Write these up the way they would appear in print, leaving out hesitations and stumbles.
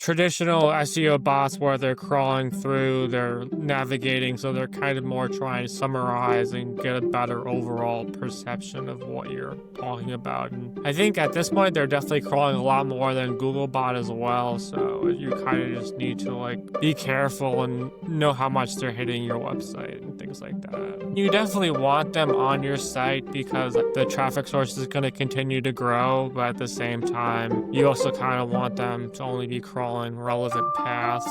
traditional SEO bots where they're crawling through, they're navigating, so they're kind of more trying to summarize and get a better overall perception of what you're talking about. And I think at this point, they're definitely crawling a lot more than Googlebot as well, so you kind of just need to be careful and know how much they're hitting your website and things like that. You definitely want them on your site because the traffic source is going to continue to grow, but at the same time, you also kind of want them to only be crawling relevant paths.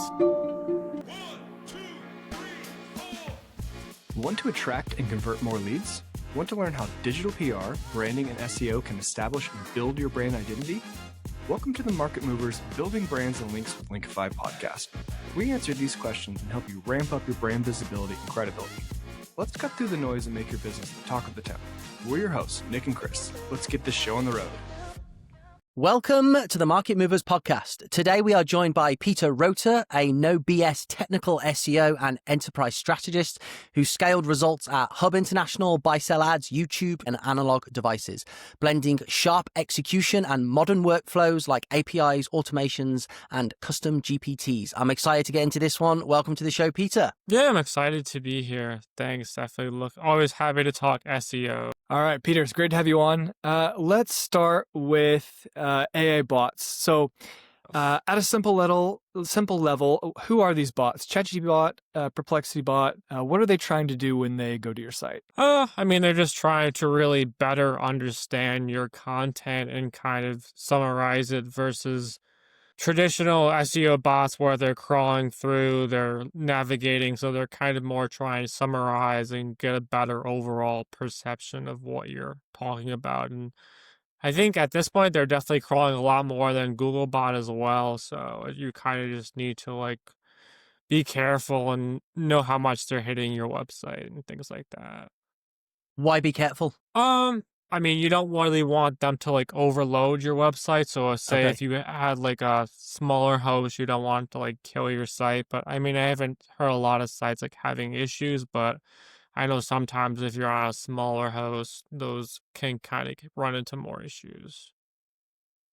Want to attract and convert more leads? Want to learn how digital PR, branding, and SEO can establish and build your brand identity? Welcome to the Market Movers Building Brands and Links with Linkify podcast. We answer these questions and help you ramp up your brand visibility and credibility. Let's cut through the noise and make your business the talk of the town. We're your hosts, Nick and Chris. Let's get this show on the road. Welcome to the Market Movers podcast. Today we are joined by Peter Rota, a no BS technical SEO and enterprise strategist who scaled results at Hub International, Buy-Sell Ads, YouTube, and analog devices, blending sharp execution and modern workflows like APIs, automations, and custom GPTs. I'm excited to get into this one. Welcome to the show, Peter. Yeah, I'm excited to be here. Thanks. Definitely always happy to talk SEO. All right, Peter, it's great to have you on. Let's start with AI bots. So at a simple level, who are these bots? ChatGPT bot, Perplexity bot, what are they trying to do when they go to your site? They're just trying to really better understand your content and kind of summarize it versus traditional SEO bots where they're crawling through, they're navigating, so they're kind of more trying to summarize and get a better overall perception of what you're talking about. And I think at this point, they're definitely crawling a lot more than Googlebot as well, so you kind of just need to be careful and know how much they're hitting your website and things like that. Why be careful? You don't really want them to overload your website. So say Okay. if you had a smaller host, you don't want to kill your site. But I haven't heard a lot of sites having issues, but I know sometimes if you're on a smaller host, those can kind of run into more issues.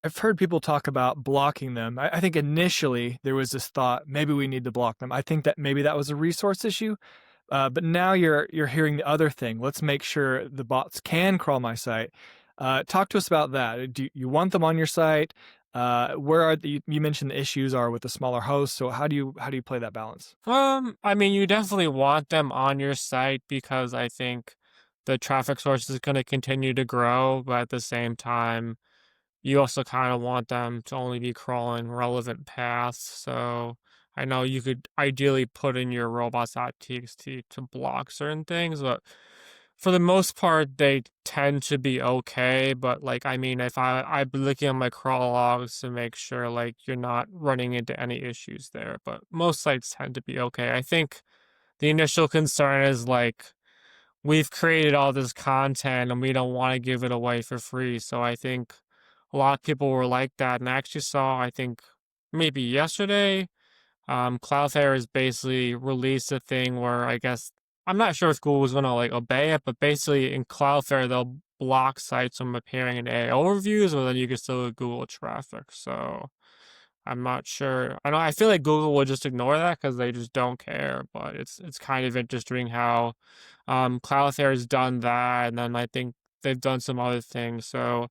I've heard people talk about blocking them. I think initially there was this thought, maybe we need to block them. I think that maybe that was a resource issue. But now you're hearing the other thing. Let's make sure the bots can crawl my site. Talk to us about that. Do you want them on your site? You mentioned the issues are with the smaller hosts. So how do you play that balance? You definitely want them on your site because I think the traffic source is going to continue to grow, but at the same time, you also kind of want them to only be crawling relevant paths. So I know you could ideally put in your robots.txt to block certain things, but for the most part, they tend to be okay. But if I'd be looking at my crawl logs to make sure you're not running into any issues there. But most sites tend to be okay. I think the initial concern is we've created all this content and we don't want to give it away for free. So I think a lot of people were like that. And I actually saw, I think maybe yesterday, Cloudflare has basically released a thing where I guess, I'm not sure if Google is going to obey it, but basically in Cloudflare, they'll block sites from appearing in AI overviews, or then you can still get Google traffic. So I'm not sure. I feel like Google will just ignore that because they just don't care, but it's kind of interesting how Cloudflare has done that. And then I think they've done some other things. So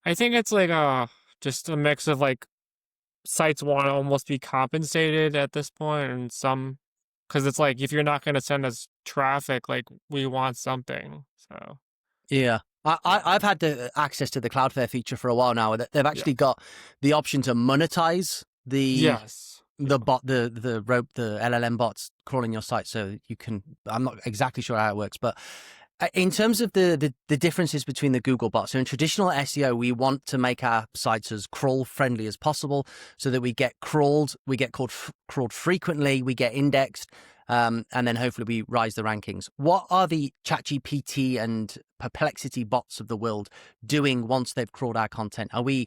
I think it's just a mix of sites want to almost be compensated at this point, and some, because it's if you're not going to send us traffic, we want something. So Yeah. I've had the access to the Cloudflare feature for a while now. They've actually got the option to monetize the bot, the LLM bots crawling your site. So you can, I'm not exactly sure how it works, but in terms of the differences between the Google bot, so in traditional SEO, we want to make our sites as crawl friendly as possible so that we get crawled frequently, we get indexed, and then hopefully we rise the rankings. What are the ChatGPT and Perplexity bots of the world doing once they've crawled our content? Are we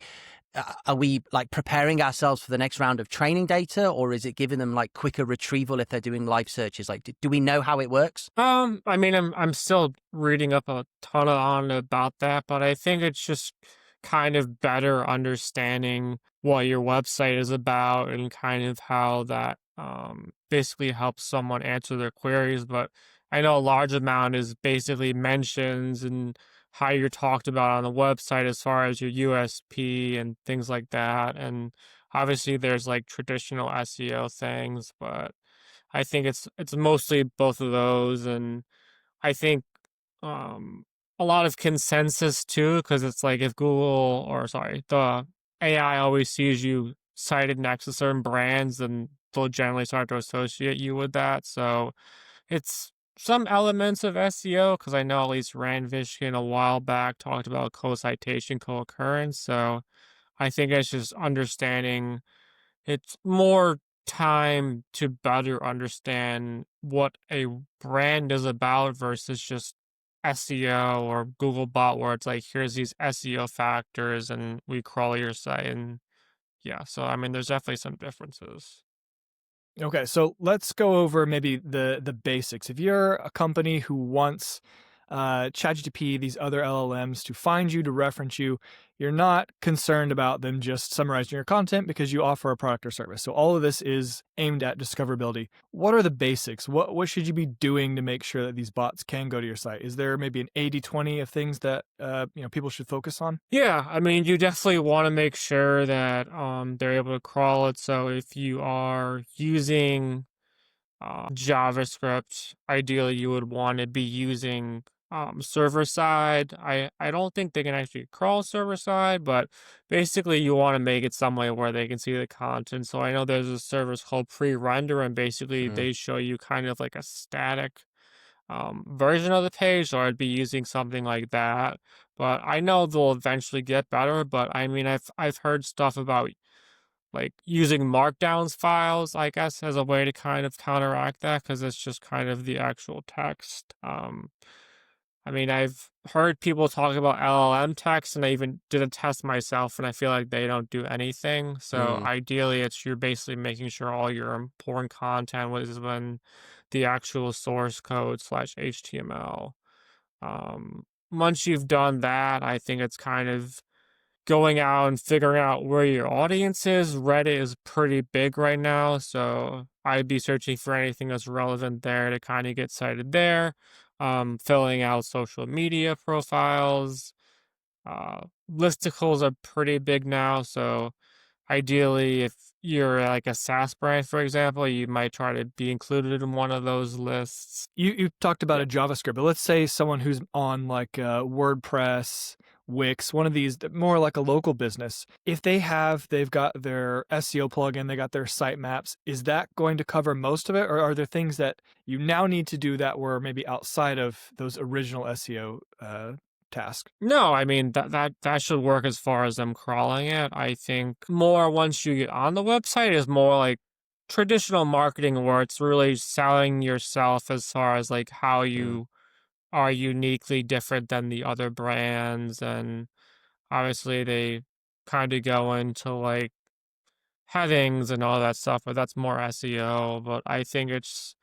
preparing ourselves for the next round of training data, or is it giving them quicker retrieval if they're doing live searches? Do we know how it works? I'm still reading up a ton on about that, but I think it's just kind of better understanding what your website is about and kind of how that basically helps someone answer their queries. But I know a large amount is basically mentions and how you're talked about on the website as far as your USP and things like that. And obviously there's like traditional SEO things, but I think it's mostly both of those. And I think um a lot of consensus too, because it's like if Google or sorry, the AI always sees you cited next to certain brands, then they'll generally start to associate you with that. So it's some elements of SEO because I know at least Rand Fishkin a while back talked about co-citation, co-occurrence. So I think it's just understanding it's more time to better understand what a brand is about versus just SEO or Googlebot, where it's like, here's these SEO factors and we crawl your site. And yeah, so I mean, there's definitely some differences. Okay, so let's go over maybe the basics. If you're a company who wants ChatGPT, these other LLMs to find you, to reference you, you're not concerned about them just summarizing your content because you offer a product or service. So all of this is aimed at discoverability. What are the basics? What should you be doing to make sure that these bots can go to your site? Is there maybe an 80-20 of things that people should focus on? Yeah, I mean, you definitely want to make sure that they're able to crawl it. So if you are using JavaScript, ideally you would want to be using server side. I don't think they can actually crawl server side, but basically you want to make it some way where they can see the content. So I know there's a service called prerender, and basically Mm. they show you kind of like a static version of the page, so I'd be using something like that. But I know they'll eventually get better. But I mean, I've heard stuff about like using markdowns files, I guess, as a way to kind of counteract that because it's just kind of the actual text. I mean, I've heard people talk about LLM text, and I even did a test myself, and I feel like they don't do anything. So Mm. ideally, it's you're basically making sure all your important content was in the actual source code slash HTML. Once you've done that, I think it's kind of going out and figuring out where your audience is. Reddit is pretty big right now, so I'd be searching for anything that's relevant there to kind of get cited there. Filling out social media profiles. Listicles are pretty big now, so ideally, if you're like a SaaS brand, for example, you might try to be included in one of those lists. You talked about Yeah. a JavaScript, but let's say someone who's on like WordPress, Wix, one of these more like a local business. If they've got their SEO plugin, they got their sitemaps, is that going to cover most of it, or are there things that you now need to do that were maybe outside of those original SEO tasks? No, I mean that should work as far as them crawling it. I think more once you get on the website is more like traditional marketing where it's really selling yourself as far as like how Mm. you are uniquely different than the other brands. And obviously they kind of go into like headings and all that stuff, but that's more SEO. But I think it's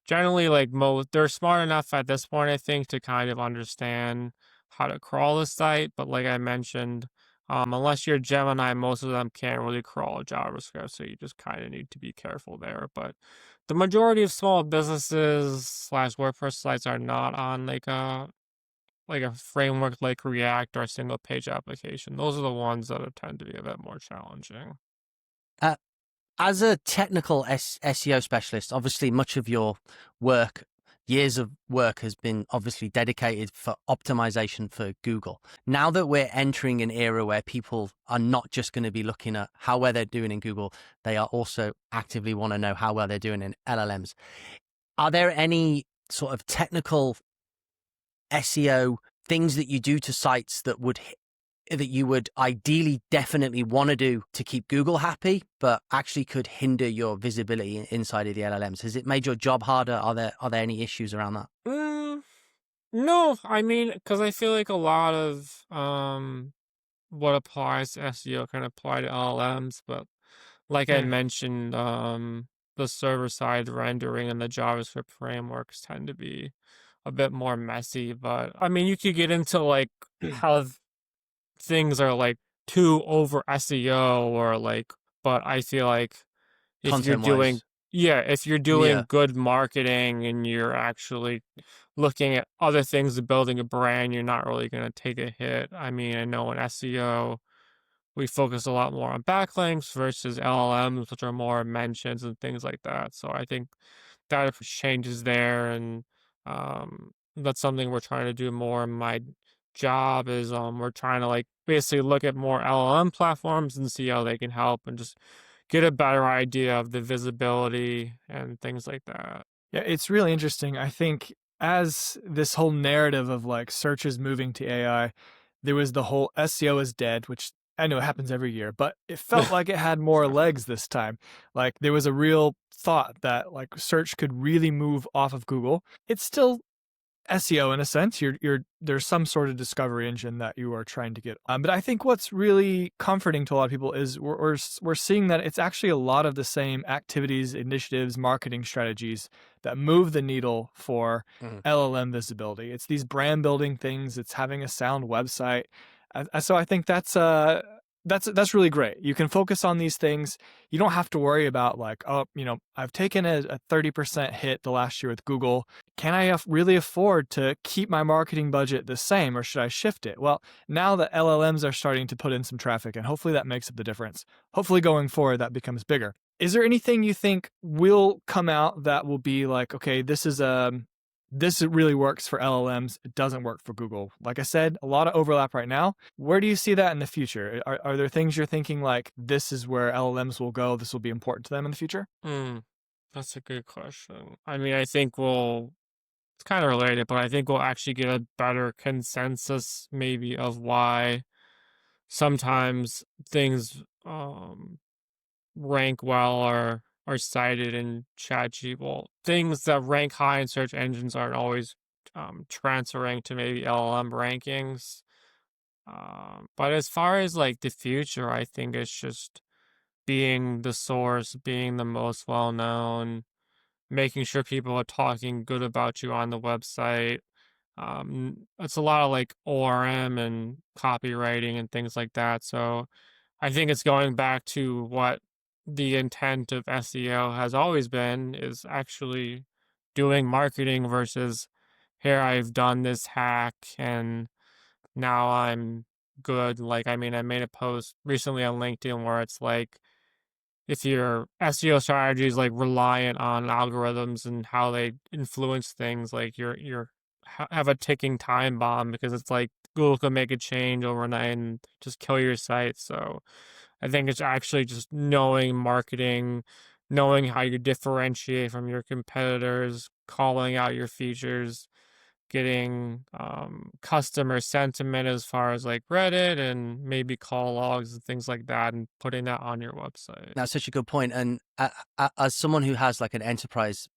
generally like they're smart enough at this point, I think, to kind of understand how to crawl the site. But like I mentioned, unless you're Gemini, most of them can't really crawl JavaScript, so you just kind of need to be careful there. But the majority of small businesses slash WordPress sites are not on like a framework like React or a single page application. Those are the ones that tend to be a bit more challenging. Uh, as a technical SEO specialist, obviously much of your work, years of work has been obviously dedicated for optimization for Google. Now that we're entering an era where people are not just going to be looking at how well they're doing in Google, they are also actively want to know how well they're doing in LLMs. Are there any sort of technical SEO things that you do to sites that you would ideally definitely want to do to keep Google happy, but actually could hinder your visibility inside of the LLMs? Has it made your job harder? Are there any issues around that? No, I mean, because I feel like a lot of what applies to SEO can apply to LLMs, but like I Mm. mentioned, the server side rendering and the JavaScript frameworks tend to be a bit more messy. But I mean, you could get into like how things are like too over SEO or like, but I feel like if you're Content doing, wise. yeah, if you're Yeah. doing good marketing and you're actually looking at other things of building a brand, you're not really going to take a hit. I mean, I know in SEO, we focus a lot more on backlinks versus LLMs, which are more mentions and things like that. So I think that changes there, and that's something we're trying to do more in my job is we're trying to like basically look at more LLM platforms and see how they can help and just get a better idea of the visibility and things like that. Yeah, it's really interesting. I think as this whole narrative of like search is moving to AI, there was the whole SEO is dead, which I know it happens every year, but it felt like it had more Exactly. legs this time. Like there was a real thought that like search could really move off of Google. It's still SEO in a sense. You're there's some sort of discovery engine that you are trying to get. But I think what's really comforting to a lot of people is we're seeing that it's actually a lot of the same activities, initiatives, marketing strategies that move the needle for Mhm. LLM visibility. It's these brand building things. It's having a sound website. So I think that's really great. You can focus on these things. You don't have to worry about like, oh, I've taken a 30% hit the last year with Google. Can I really afford to keep my marketing budget the same, or should I shift it? Well, now that LLMs are starting to put in some traffic, and hopefully that makes up the difference. Hopefully going forward, that becomes bigger. Is there anything you think will come out that will be like, okay, this really works for LLMs. It doesn't work for Google. Like I said, a lot of overlap right now. Where do you see that in the future? Are there things you're thinking like this is where LLMs will go? This will be important to them in the future? That's a good question. I mean, I think it's kind of related, but I think we'll actually get a better consensus maybe of why sometimes things rank well or are cited in ChatGPT. Well, things that rank high in search engines aren't always transferring to maybe LLM rankings. But as far as like the future, I think it's just being the source, being the most well known, making sure people are talking good about you on the website. It's a lot of like ORM and copywriting and things like that. So I think it's going back to what the intent of SEO has always been is actually doing marketing versus here I've done this hack and now I'm good. Like, I mean, I made a post recently on LinkedIn where it's like, if your SEO strategy is like reliant on algorithms and how they influence things, like have a ticking time bomb because it's like Google can make a change overnight and just kill your site. So I think it's actually just knowing marketing, knowing how you differentiate from your competitors, calling out your features, getting customer sentiment as far as like Reddit and maybe call logs and things like that, and putting that on your website. That's such a good point. And as someone who has like an enterprise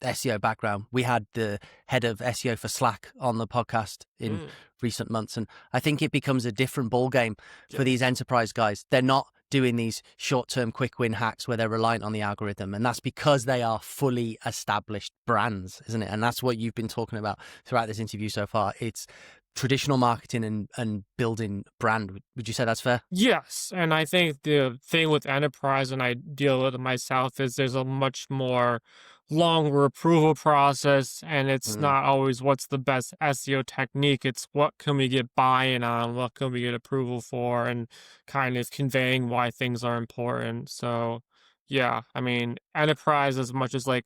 SEO background, we had the head of SEO for Slack on the podcast in recent months, and I think it becomes a different ball game for these enterprise guys. They're not doing these short-term quick win hacks where they're reliant on the algorithm, and that's because they are fully established brands, isn't it? And that's what you've been talking about throughout this interview so far. It's traditional marketing and building brand. Would you say that's fair? Yes, and I think the thing with enterprise, and I deal with it myself, is there's a much more longer approval process, and it's not always what's the best SEO technique. It's what can we get buy-in on, what can we get approval for, and kind of conveying why things are important. So, yeah, I mean, enterprise as much as like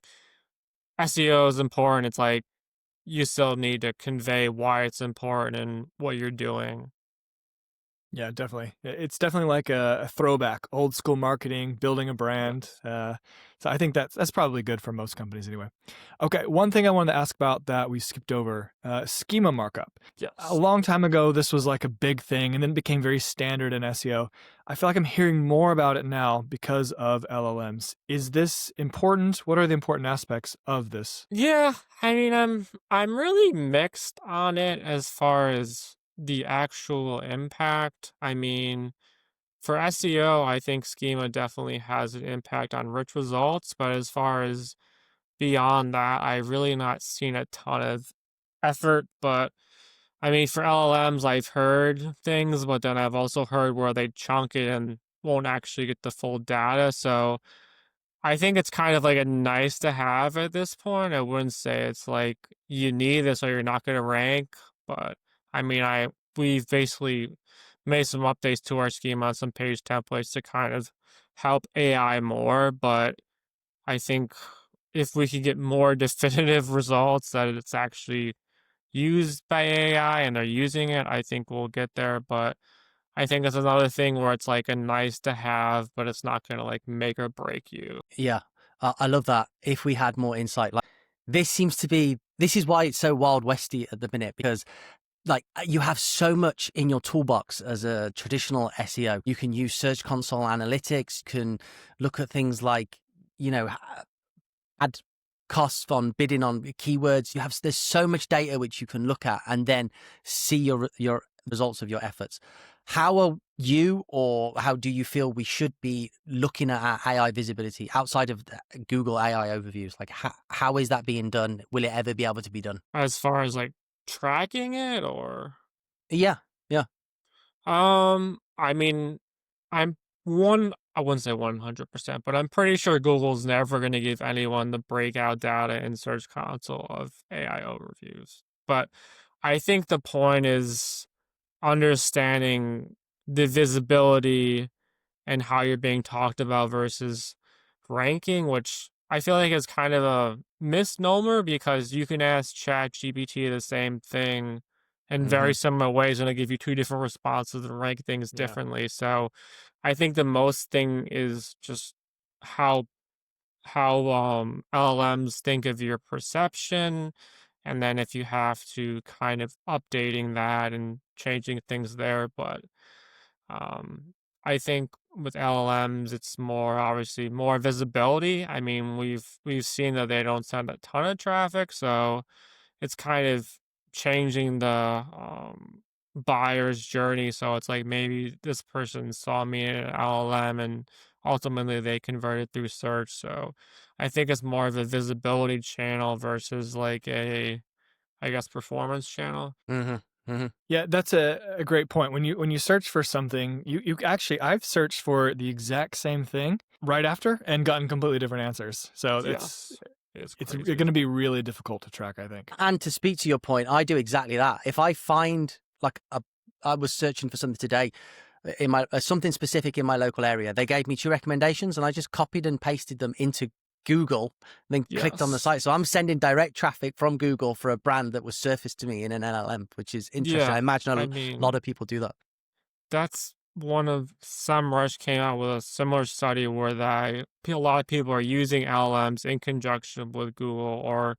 SEO is important, it's like you still need to convey why it's important and what you're doing. Yeah, definitely. It's definitely like a throwback, old school marketing, building a brand. Yes. So I think that's probably good for most companies anyway. Okay, one thing I wanted to ask about that we skipped over, schema markup. A Yes. long time ago, this was like a big thing, and then it became very standard in SEO. I feel like I'm hearing more about it now because of LLMs. Is this important? What are the important aspects of this? Yeah, I mean, I'm really mixed on it as far as the actual impact. I mean, for SEO, I think schema definitely has an impact on rich results, but as far as beyond that, I've really not seen a ton of effort. But I mean, for LLMs, I've heard things, but then I've also heard where they chunk it and won't actually get the full data. So I think it's kind of like a nice to have at this point. I wouldn't say it's like you need this or you're not going to rank, but I mean, we've basically made some updates to our schema, some page templates to kind of help AI more. But I think if we could get more definitive results that it's actually used by AI and they're using it, I think we'll get there. But I think it's another thing where it's like a nice to have, but it's not going to like make or break you. Yeah, I love that. If we had more insight, like this is why it's so wild westy at the minute, because like you have so much in your toolbox as a traditional SEO. You can use Search Console analytics, you can look at things like, add costs on bidding on keywords. There's so much data which you can look at and then see your results of your efforts. How are you, or how do you feel we should be looking at our AI visibility outside of Google AI overviews? Like how is that being done? Will it ever be able to be done? As far as like tracking it or Yeah. I mean, I wouldn't say 100%, but I'm pretty sure Google's never going to give anyone the breakout data in Search Console of AI overviews. But I think the point is understanding the visibility and how you're being talked about versus ranking, which I feel like is kind of a misnomer because you can ask ChatGPT the same thing in very similar ways and it'll give you two different responses and rank things differently. So I think the most thing is just how LLMs think of your perception, and then if you have to kind of updating that and changing things there. But I think with LLMs, it's more obviously more visibility. I mean, we've seen that they don't send a ton of traffic, so it's kind of changing the buyer's journey. So it's like maybe this person saw me in an LLM and ultimately they converted through search. So I think it's more of a visibility channel versus like I guess, performance channel. Yeah, that's a great point. When you search for something, you actually, I've searched for the exact same thing right after and gotten completely different answers. So it's going to be really difficult to track, I think. And to speak to your point, I do exactly that. If I find I was searching for something today in my something specific in my local area, they gave me 2 recommendations and I just copied and pasted them into Google, then clicked on the site. So I'm sending direct traffic from Google for a brand that was surfaced to me in an LLM, which is interesting. I imagine a lot of people do that. That's one of SEMrush came out with a similar study where a lot of people are using LLMs in conjunction with Google. Or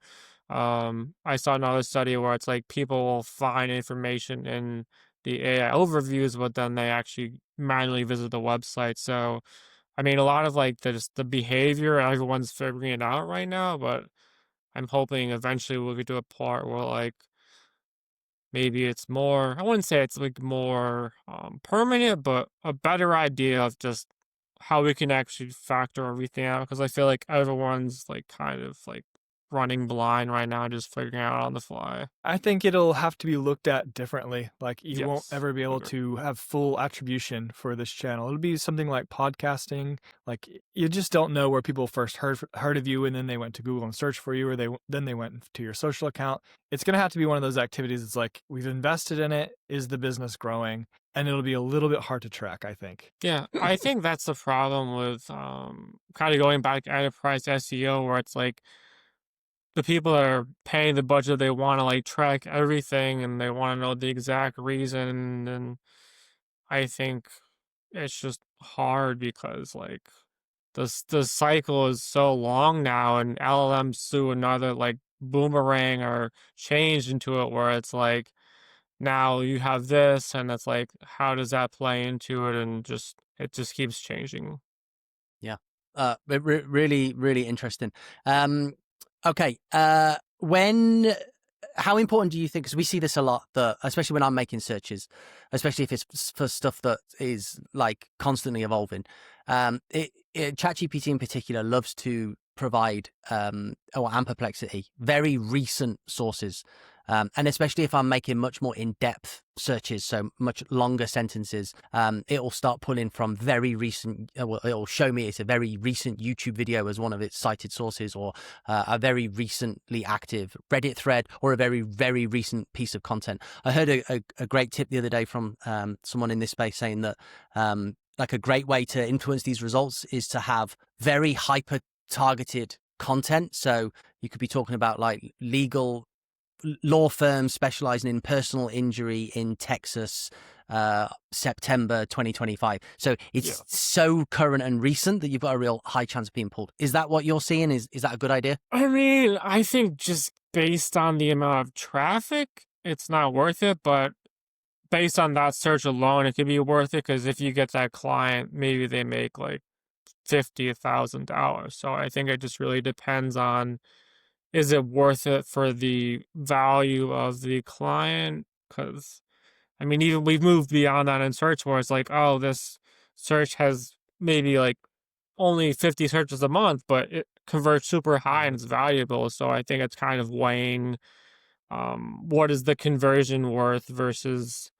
I saw another study where it's like people will find information in the AI overviews, but then they actually manually visit the website. So I mean, a lot of like the behavior, everyone's figuring it out right now, but I'm hoping eventually we'll get to a part where like maybe it's more, I wouldn't say it's like more permanent, but a better idea of just how we can actually factor everything out. Because I feel like everyone's like kind of like running blind right now, just figuring out on the fly. I think it'll have to be looked at differently. Like you won't ever be able to have full attribution for this channel. It'll be something like podcasting. Like you just don't know where people first heard of you, and then they went to Google and searched for you, or then they went to your social account. It's going to have to be one of those activities. It's like we've invested in it. Is the business growing? And it'll be a little bit hard to track, I think. Yeah, I think that's the problem with kind of going back to enterprise SEO, where it's like the people that are paying the budget, they want to like track everything and they want to know the exact reason. And I think it's just hard because like the cycle is so long now, and LLMs do another like boomerang or change into it where it's like now you have this and it's like how does that play into it, and it just keeps changing. Yeah. Really, really interesting. Okay. How important do you think, because we see this a lot, that especially when I'm making searches, especially if it's for stuff that is like constantly evolving, ChatGPT in particular loves to provide, and Perplexity, very recent sources And especially if I'm making much more in-depth searches, so much longer sentences, it will start pulling from very recent, well, it will show me it's a very recent YouTube video as one of its cited sources, or a very recently active Reddit thread, or a very, very recent piece of content. I heard a great tip the other day from someone in this space saying that like a great way to influence these results is to have very hyper targeted content. So you could be talking about like legal law firms specializing in personal injury in Texas, September 2025. So it's so current and recent that you've got a real high chance of being pulled. Is that what you're seeing? Is that a good idea? I mean, I think just based on the amount of traffic, it's not worth it, but based on that search alone, it could be worth it, because if you get that client, maybe they make like $50,000. So I think it just really depends on, is it worth it for the value of the client? Because, I mean, even we've moved beyond that in search, where it's like, oh, this search has maybe like only 50 searches a month, but it converts super high and it's valuable. So I think it's kind of weighing what is the conversion worth versus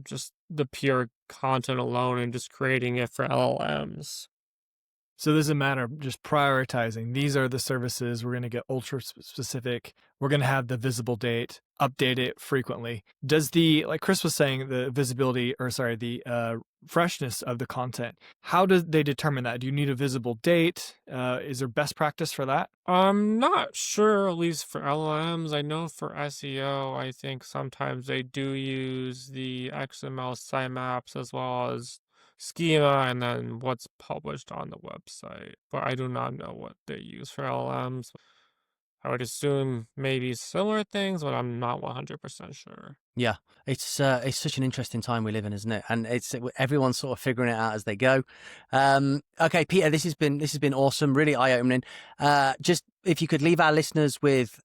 just the pure content alone and just creating it for LLMs. So this is a matter of just prioritizing. These are the services we're going to get ultra specific. We're going to have the visible date, update it frequently. Does like Chris was saying, the visibility, or sorry, the freshness of the content, how do they determine that? Do you need a visible date? Is there best practice for that? I'm not sure, at least for LLMs. I know for SEO, I think sometimes they do use the XML sitemaps as well as schema and then what's published on the website. But I do not know what they use for LLMs. I would assume maybe similar things, but I'm not 100% sure. Yeah, it's such an interesting time we live in, isn't it? And it's everyone's sort of figuring it out as they go. Okay, Peter, this has been awesome, really eye-opening. Just if you could leave our listeners with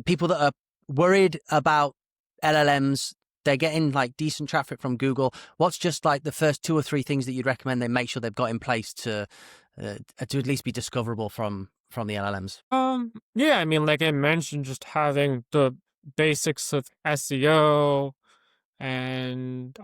people that are worried about LLMs, they're getting like decent traffic from Google. What's just like the first 2 or 3 things that you'd recommend they make sure they've got in place to at least be discoverable from the LLMs? Yeah, I mean, like I mentioned, just having the basics of SEO and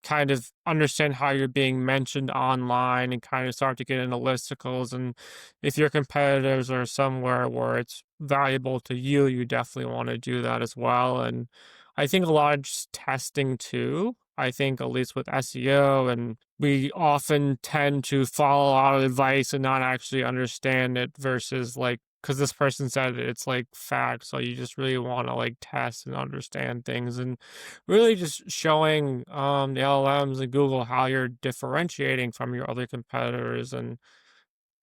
kind of understand how you're being mentioned online and kind of start to get into listicles. And if your competitors are somewhere where it's valuable to you, you definitely want to do that as well. And I think a lot of just testing too. I think at least with SEO, and we often tend to follow a lot of advice and not actually understand it versus like, because this person said it, it's like fact. So you just really want to like test and understand things, and really just showing the LLMs and Google how you're differentiating from your other competitors and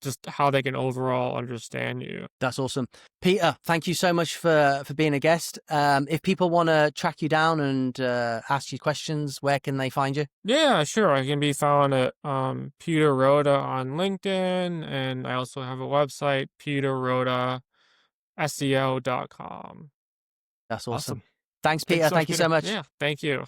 just how they can overall understand you. That's awesome. Peter, thank you so much for being a guest. If people want to track you down and ask you questions, where can they find you? Yeah, sure. I can be found at Peter Rota on LinkedIn, and I also have a website, peterrotaseo.com. That's awesome. Awesome. Thanks, Peter. Thank you so much. Yeah, thank you.